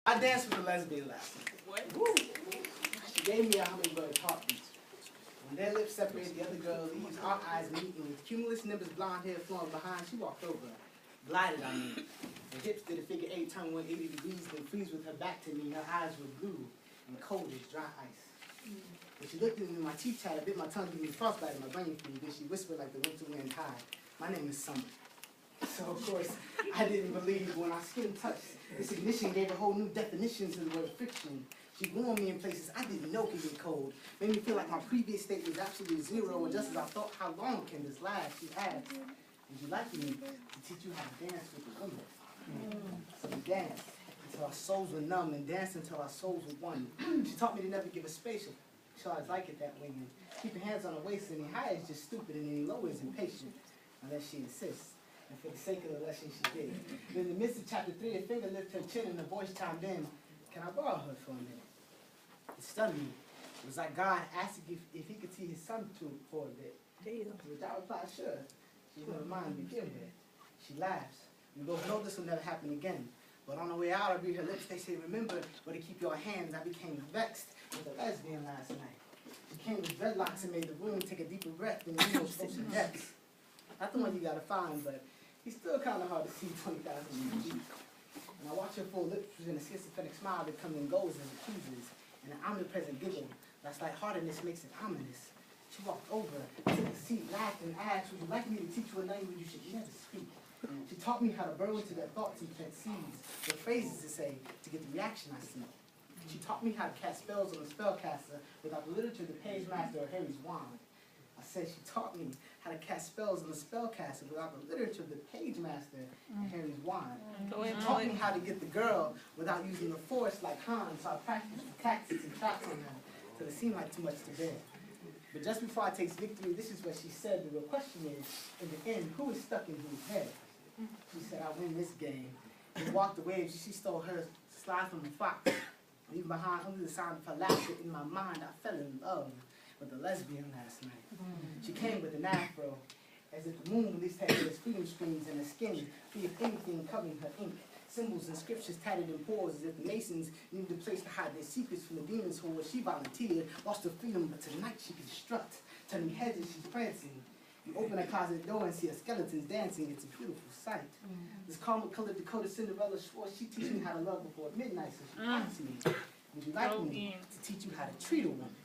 I danced with a lesbian last night. What? Woo. She gave me a hummingbird heartbeat. When their lips separated, the other girl leaves, our eyes meet, and with cumulus nimbus blonde hair flowing behind, she walked over, glided on me. Her hips did a figure 8, turn 180 degrees, then freeze with her back to me. Her eyes were blue and cold as dry ice. When she looked at me, my teeth chattered, bit my tongue, gave me frostbite in my brain food. Then she whispered like the winter wind high, "My name is Summer." So, of course, I didn't believe when our skin touched. This ignition gave a whole new definition to the word friction. She warmed me in places I didn't know could get cold. Made me feel like my previous state was absolutely zero. And just as I thought, how long can this last? She asked, "Would you like me to teach you how to dance with the women?" So we danced until our souls were numb and danced until our souls were one. She taught me to never give a space. So I like it that way. And keep your hands on her waist. Any higher is just stupid and any lower is impatient. Unless she insists. And for the sake of the lesson, she did. But in the midst of chapter 3, a finger lifted her chin and her voice chimed in, "Can I borrow her for a minute?" It stunned me. It was like God asking if he could see his son for a bit. Which I replied, "Sure." She never mind to begin with. She laughs. We both know this will never happen again. But on the way out, I read her lips. They say, "Remember where to keep your hands." I became vexed with a lesbian last night. She came with dreadlocks and made the room take a deeper breath than the spoke to depths. Not the one you gotta find, but he's still kind of hard to see 20,000 feet. And I watch her full lips and a schizophrenic smile that comes and goes as it chooses, and an omnipresent giggle that's lightheartedness makes it ominous. She walked over, took a seat, laughed, and asked, "Would you like me to teach you a language you should never speak?" She taught me how to burrow into their thoughts and plant seeds, the phrases to say to get the reaction I see. She taught me how to cast spells on a spellcaster without the literature, the page master, or Harry's wand. I said she taught me how to cast spells on the spellcaster without the literature, the page master, and Harry's wand. She taught me how to get the girl without using the force like Hans, so I practiced with tactics and traps on her till it seemed like too much to bear. But just before I taste victory, this is what she said. The real question is, in the end, who is stuck in whose head? She said, "I win this game." We walked away and she stole her slide from the fox. Leaving behind under the sound of her laughter in my mind, I fell in love with a lesbian last night. She came with an afro, as if the moon released her hair's freedom streams and her skin, free of anything covering her ink. Symbols and scriptures tattered in pores, as if the Masons needed a place to hide their secrets from the demons who, she volunteered, lost her freedom, but tonight she can strut, turning heads as she's prancing. You open a closet door and see her skeletons dancing. It's a beautiful sight. This caramel-colored Dakota Cinderella swore she'd teach me how to love before midnight, so she asked me, "Would you like me to teach you how to treat a woman?"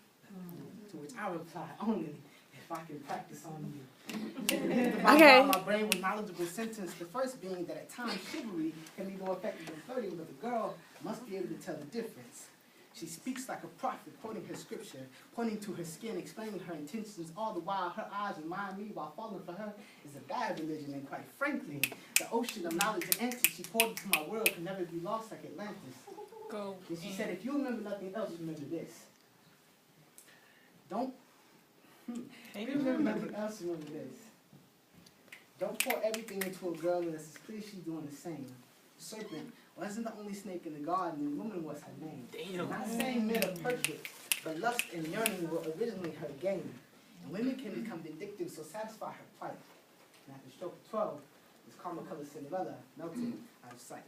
To which I replied, "Only if I can practice on you." Okay. My brain with knowledgeable sentence, the first being that at times chivalry can be more effective than flirting, but the girl must be able to tell the difference. She speaks like a prophet, quoting her scripture, pointing to her skin, explaining her intentions, all the while her eyes remind me while falling for her is a bad religion, and quite frankly, the ocean of knowledge and answers she poured into my world can never be lost like Atlantis. And she said, "If you remember nothing else, remember this. If you remember nothing else, remember this. Don't pour everything into a girl unless it's clear she's doing the same. Serpent wasn't the only snake in the garden, and woman was her name. Damn. Not saying men are perfect, but lust and yearning were originally her game. And women can become vindictive, so satisfy her plight. And after stroke of 12, this caramel-colored Cinderella melted out of sight."